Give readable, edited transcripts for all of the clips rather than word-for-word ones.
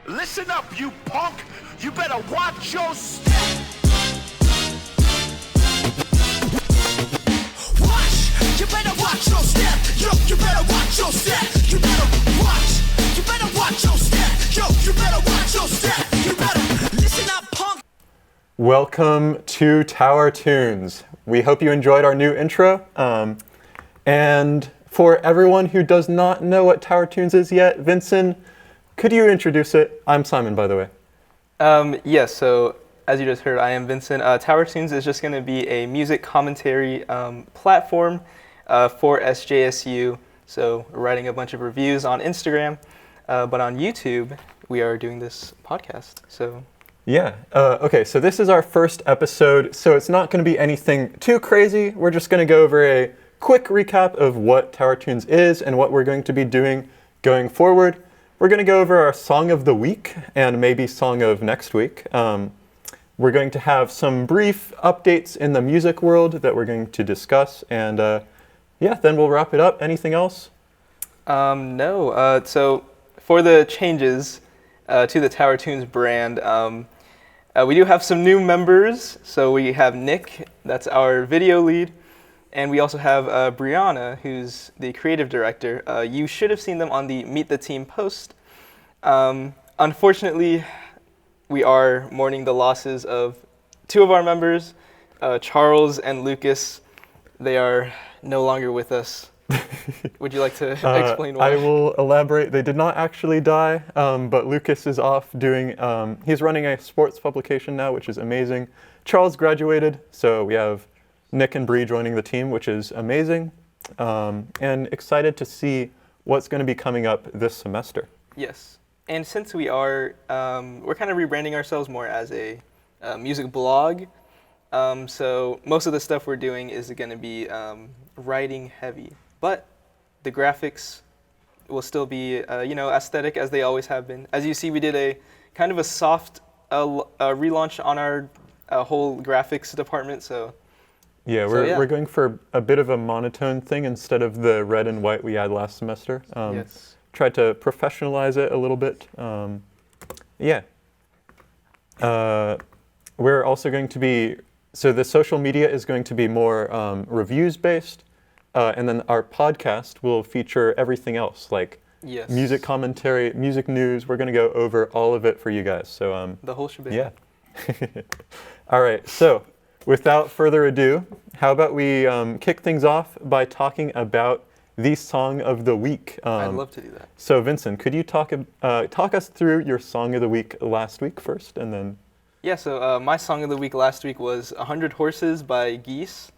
Listen up, you punk! You better watch your step! Watch! You better watch your step! Yo, you better watch your step! You better watch! You better watch your step! Yo, you better watch your step! You better listen up, punk! Welcome to Tower Tunes. We hope you enjoyed our new intro. And for everyone who does not know what Tower Tunes is yet, Vincent, could you introduce it? I'm Simon, by the way. Yes, so as you just heard, I am Vincent. Tower Tunes is just going to be a music commentary platform for SJSU. So we're writing a bunch of reviews on Instagram, but on YouTube, we are doing this podcast. So Yeah. Okay, so this is our first episode, so it's not going to be anything too crazy. We're just going to go over a quick recap of what Tower Tunes is and what we're going to be doing going forward. We're going to go over our song of the week and maybe song of next week. We're going to have some brief updates in the music world that we're going to discuss, and then we'll wrap it up. Anything else? No. So for the changes to the Tower Tunes brand, we do have some new members. So we have Nick, that's our video lead. And we also have Brianna, who's the creative director. You should have seen them on the Meet the Team post. Unfortunately, we are mourning the losses of two of our members, Charles and Lucas. They are no longer with us. Would you like to explain why? I will elaborate. They did not actually die, but Lucas is off doing, he's running a sports publication now, which is amazing. Charles graduated, so we have Nick and Bree joining the team, which is amazing, and excited to see what's going to be coming up this semester. Yes, and since we are, we're kind of rebranding ourselves more as a music blog, so most of the stuff we're doing is going to be writing heavy, but the graphics will still be, aesthetic as they always have been. As you see, we did a kind of a soft relaunch on our whole graphics department, so. Yeah, we're going for a bit of a monotone thing instead of the red and white we had last semester. Yes. Tried to professionalize it a little bit. We're also going to be, so the social media is going to be more reviews based, and then our podcast will feature everything else, like music commentary, music news. We're going to go over all of it for you guys. So the whole shebang. Yeah. All right, so without further ado, how about we kick things off by talking about the song of the week? I'd love to do that. So Vincent, could you talk us through your song of the week last week first, and then? Yeah, so my song of the week last week was 100 Horses by Geese.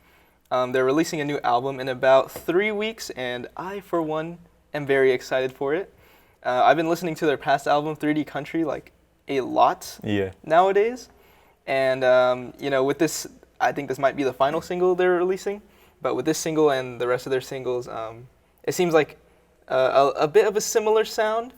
They're releasing a new album in about 3 weeks, and I, for one, am very excited for it. I've been listening to their past album, 3D Country, like a lot nowadays. And, with this, I think this might be the final single they're releasing. But with this single and the rest of their singles, it seems like a bit of a similar sound,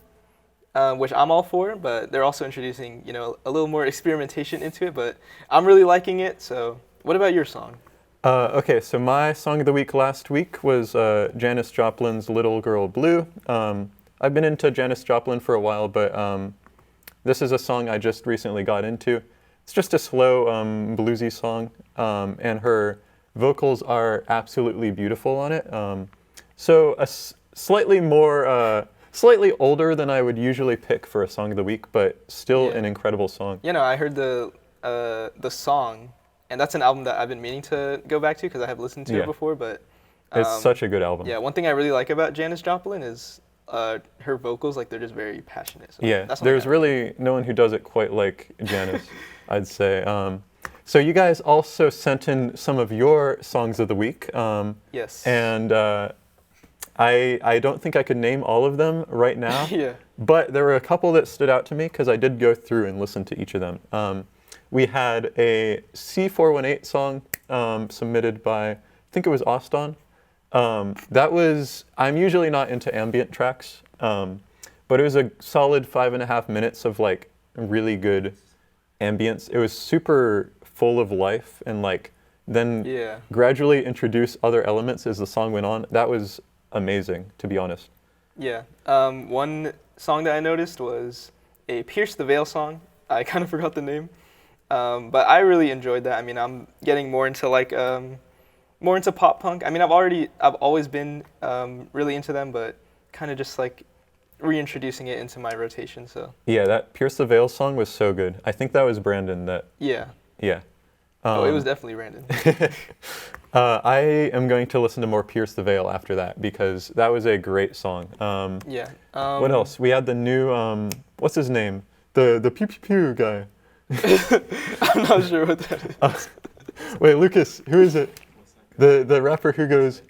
which I'm all for. But they're also introducing, a little more experimentation into it. But I'm really liking it. So what about your song? Okay, so my song of the week last week was Janis Joplin's Little Girl Blue. I've been into Janis Joplin for a while, but this is a song I just recently got into. It's just a slow, bluesy song, and her vocals are absolutely beautiful on it. So slightly older than I would usually pick for a song of the week, but still an incredible song. I heard the song, and that's an album that I've been meaning to go back to because I have listened to it before. But it's such a good album. Yeah, one thing I really like about Janis Joplin is her vocals, like they're just very passionate. So there's really no one who does it quite like Janis, I'd say. So you guys also sent in some of your songs of the week. Yes. And I don't think I could name all of them right now. Yeah. But there were a couple that stood out to me because I did go through and listen to each of them. We had a C418 song submitted by, I think it was Austin. I'm usually not into ambient tracks, but it was a solid 5.5 minutes of like really good ambience. It was super full of life and then gradually introduce other elements as the song went on. That was amazing, to be honest. Yeah. One song that I noticed was a Pierce the Veil song. I kind of forgot the name, but I really enjoyed that. I mean, I'm getting more into more into pop punk. I mean, I've always been really into them, but kind of just like reintroducing it into my rotation. So Yeah, that Pierce the Veil song was so good. I think that was Brandon that, yeah. yeah. It was definitely Brandon. I am going to listen to more Pierce the Veil after that because that was a great song. Yeah. What else? We had the new, what's his name? The pew pew pew guy. I'm not sure what that is. Wait, Lucas, who is it? The rapper who goes,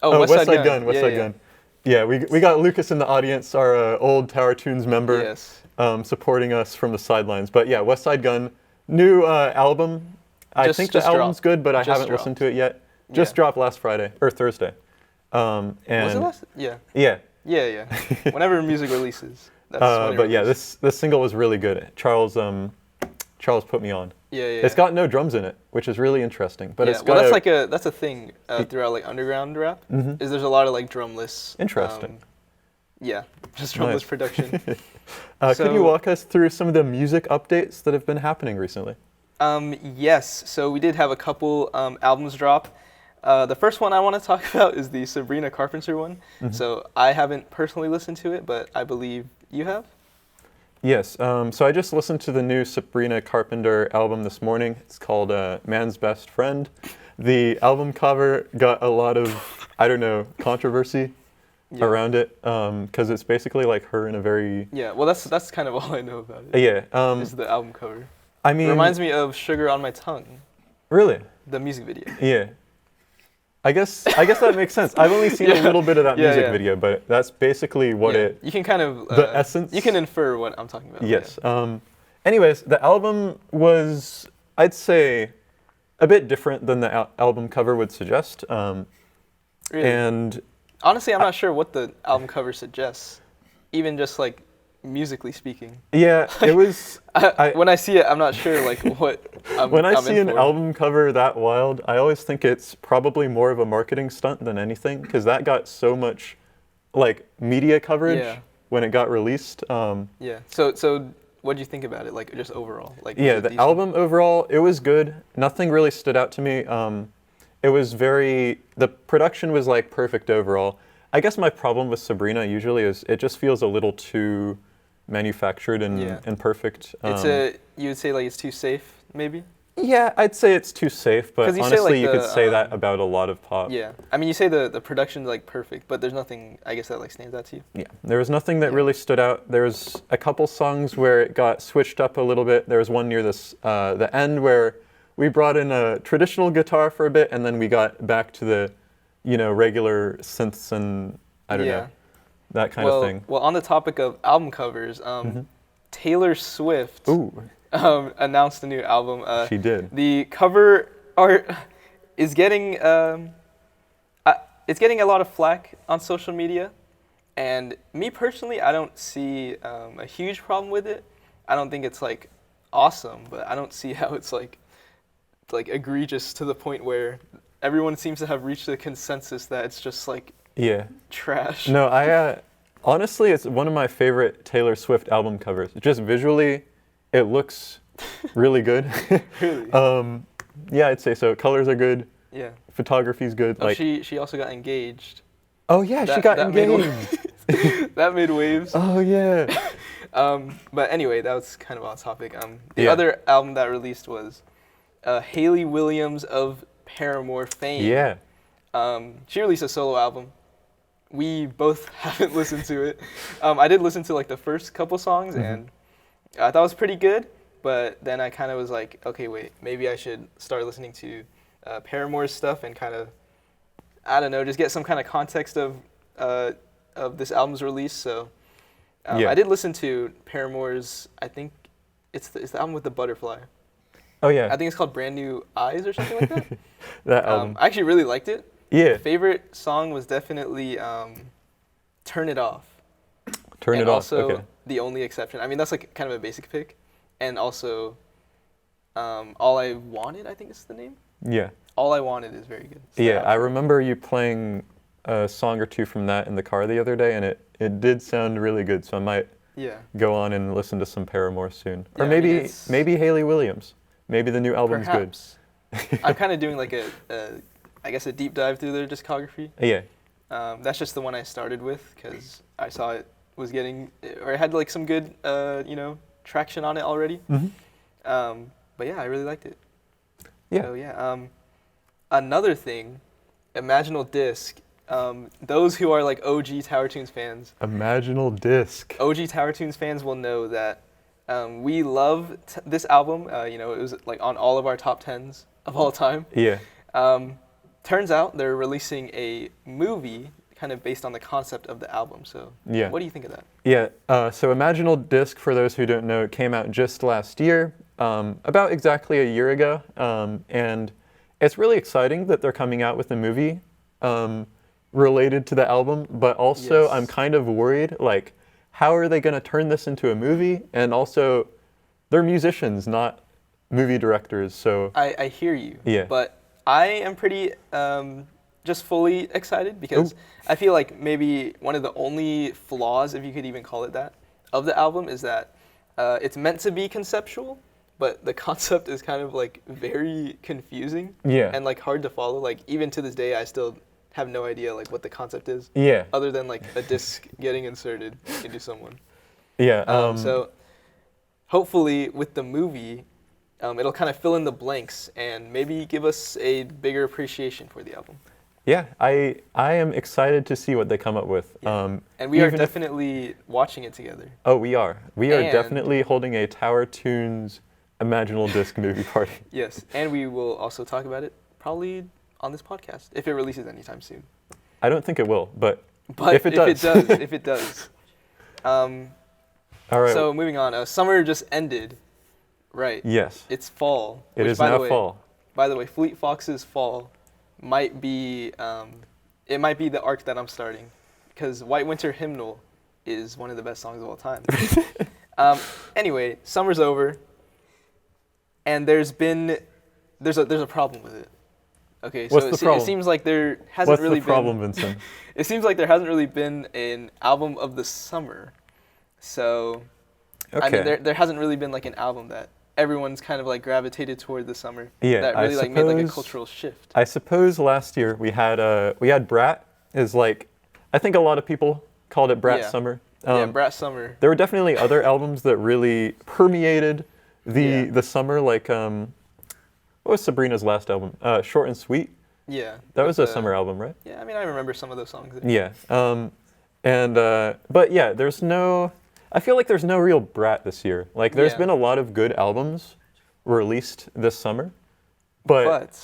West Side Gun. West Side Gun. Yeah, we got Lucas in the audience, our old Tower Tunes member, Yes. supporting us from the sidelines. But yeah, West Side Gun, new album. I Just- think just the album's dropped. good, but I Just haven't dropped. listened to it yet. Just Yeah. dropped last Friday or Thursday. And Was it last? Yeah. yeah. Yeah. Whenever music releases, that's when it But yeah, releases. this single was really good. Charles put me on. Yeah. It's got no drums in it, which is really interesting. But yeah. it's Well, got that's a thing throughout like underground rap. Is there's a lot of like drumless. Interesting. Yeah, just drumless Nice. production. could you so- walk us through some of the music updates that have been happening recently? Yes, so we did have a couple albums drop. The first one I want to talk about is the Sabrina Carpenter one. So I haven't personally listened to it, but I believe you have. Yes. So I just listened to the new Sabrina Carpenter album this morning. It's called Man's Best Friend. The album cover got a lot of, I don't know, controversy Yeah. around it because it's basically like her in a very, Yeah, well that's kind of all I know about it. yeah. Is the album cover. I mean, Reminds me of Sugar on My Tongue, really? the music video. Yeah. I guess that makes sense. I've only seen a Yeah. little bit of that Yeah, music yeah. video, but that's basically what Yeah, it. You can kind of the essence? You can infer what I'm talking about. Yes. Anyways, the album was, I'd say, a bit different than the album cover would suggest. Really. And Honestly, I'm not sure what the album cover suggests, even just like musically speaking. yeah, it was. When I see it, I'm not sure like what. When I I'm see in an for. album cover that wild, I always think it's probably more of a marketing stunt than anything, because that got so much, like, media coverage Yeah. when it got released. Yeah. So what do you think about it? Like just overall, like. was Yeah, it the decent? album overall, it was good. Nothing really stood out to me. It was the production was like perfect overall. I guess my problem with Sabrina usually is it just feels a little too manufactured and, Yeah. and perfect. You would say like it's too safe, maybe. Yeah, I'd say it's too safe, but 'Cause you say, honestly, like, you could the, say that about a lot of pop. Yeah. I mean, you say the production's like perfect, but there's nothing I guess that like stands out to you. Yeah, there was nothing that Yeah. really stood out. There was a couple songs where it got switched up a little bit. There was one near the end where we brought in a traditional guitar for a bit, and then we got back to the, regular synths and I don't know, that kind of thing. Well, on the topic of album covers, Taylor Swift Ooh, announced a new album. she did. The cover art is getting it's getting a lot of flack on social media, and me personally, I don't see a huge problem with it. I don't think it's like awesome, but I don't see how it's like egregious to the point where everyone seems to have reached a consensus that it's just like Yeah. trash. No, honestly, it's one of my favorite Taylor Swift album covers. Just visually, it looks really good. Really? Yeah, I'd say so. Colors are good. Yeah. Photography's good. Oh, she also got engaged. Oh yeah, she That- got that made engaged. That made waves. Oh yeah. But anyway, that was kind of off topic. The Yeah. other album that released was Hayley Williams of Paramore fame. Yeah. She released a solo album. We both haven't listened to it. I did listen to like the first couple songs, and I thought it was pretty good. But then I kind of was like, okay, wait, maybe I should start listening to Paramore's stuff and kind of, I don't know, just get some kind of context of this album's release. So Yeah. I did listen to Paramore's, I think it's the album with the butterfly. Oh yeah. I think it's called Brand New Eyes or something like that. That album. I actually really liked it. Yeah. Favorite song was definitely Turn It Off. Turn and it off. also Okay. The Only Exception. I mean, that's like kind of a basic pick. And also All I Wanted, I think is the name. Yeah. All I Wanted is very good. So Yeah. that- I remember you playing a song or two from that in the car the other day, and it did sound really good. So Yeah. go on and listen to some Paramore soon. Or Yeah, I maybe mean, it's- maybe Hayley Williams. Maybe the new album's Perhaps. I'm kind of doing like I guess a deep dive through their discography. good. Yeah. That's just the one I started with because I saw it was getting, or it had like some good, traction on it already. Hmm. But yeah, I really liked it. Yeah. So yeah. Another thing, Imaginal Disc. Those who are like OG Tower Tunes fans, Imaginal Disc. OG Tower Tunes fans will know that we love this album. It was like on all of our top 10s of all time. Yeah. Turns out they're releasing a movie kind of based on the concept of the album. So Yeah. what do you think of that? Yeah, so Imaginal Disc, for those who don't know, came out just last year, about exactly a year ago, and it's really exciting that they're coming out with a movie related to the album, but also Yes. I'm kind of worried, like, how are they going to turn this into a movie? And also, they're musicians, not movie directors, so I hear you. Yeah. But I am pretty just fully excited because I feel like maybe one of the only flaws, if you could even call it that, of the album is that it's meant to be conceptual, but the concept is kind of like very confusing Yeah. and like hard to follow. Like even to this day, I still have no idea like what the concept is, yeah, other than like a disc getting inserted into someone. yeah. So hopefully with the movie, it'll kind of fill in the blanks and maybe give us a bigger appreciation for the album. Yeah, I am excited to see what they come up with. And we are even if- definitely watching it together. Oh, we are. We are And- definitely holding a Tower Tunes Imaginal Disc movie party. Yes, and we will also talk about it probably on this podcast if it releases anytime soon. I don't think it will, but But if it does. if it does. All right. So moving on, summer just ended, right? Yes, It's fall. it which, is by the now way- fall. By the way, Fleet Fox's Fall might be it might be the arc that I'm starting, because White Winter Hymnal is one of the best songs of all time. Anyway, summer's over, and there's a problem with it. Okay, so What's the problem? it seems like there hasn't What's really the problem, been. Vincent? It seems like there hasn't really been an album of the summer. So Okay. I mean, there hasn't really been like an album that everyone's kind of like gravitated toward the summer. Yeah, that I really like made like a suppose- cultural shift. I suppose last year we had Brat is like, I think a lot of people called it Brat Yeah. Summer. Yeah, Brat Summer. There were definitely other albums that really permeated Yeah. the summer, like what was Sabrina's last album? Short and Sweet. Yeah. That with was a the- summer album, right? Yeah, I mean, I remember some of those songs. Yeah. But yeah, I feel like there's no real Brat this year. Like there's Yeah. been a lot of good albums released this summer, but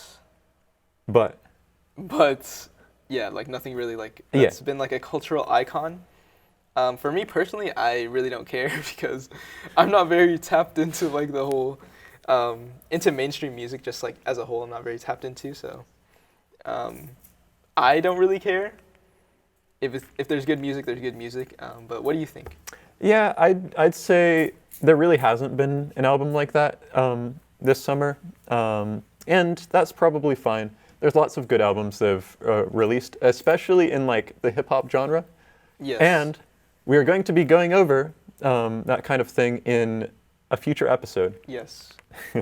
But yeah, like nothing really like Yeah. that's been like a cultural icon. For me personally, I really don't care because I'm not very tapped into like the whole into mainstream music just like as a whole. I'm not very tapped into, so I don't really care. If there's good music, there's good music. But what do you think? yeah, I'd say there really hasn't been an album like that this summer, and that's probably fine. There's lots of good albums that have released, especially in like the hip hop genre. Yes. And we are going to be going over that kind of thing in a future episode. yes.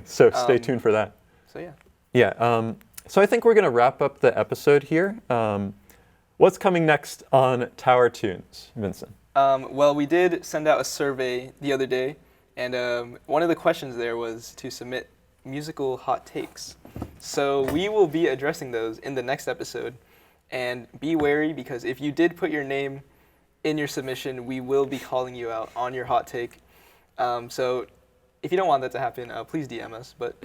So stay Um, tuned for that. So yeah. Yeah. So I think we're going to wrap up the episode here. What's coming next on Tower Tunes, Vincent? Well, we did send out a survey the other day, and one of the questions there was to submit musical hot takes. So we will be addressing those in the next episode. And be wary, because if you did put your name in your submission, we will be calling you out on your hot take. So if you don't want that to happen, please DM us. But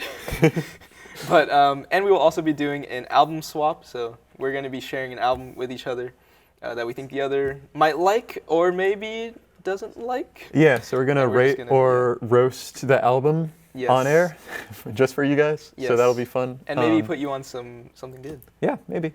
and we will also be doing an album swap. So we're going to be sharing an album with each other that we think the other might like or maybe doesn't like. Yeah, so we're going to And we're just rate gonna- or roast the album Yes. on air just for you guys. Yes. So that'll be fun. And maybe put you on something good. Yeah, maybe.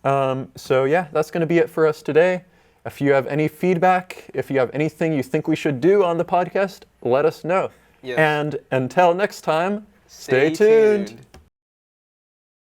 So yeah, that's going to be it for us today. If you have any feedback, if you have anything you think we should do on the podcast, let us know. Yes. And until next time, Stay stay tuned. tuned.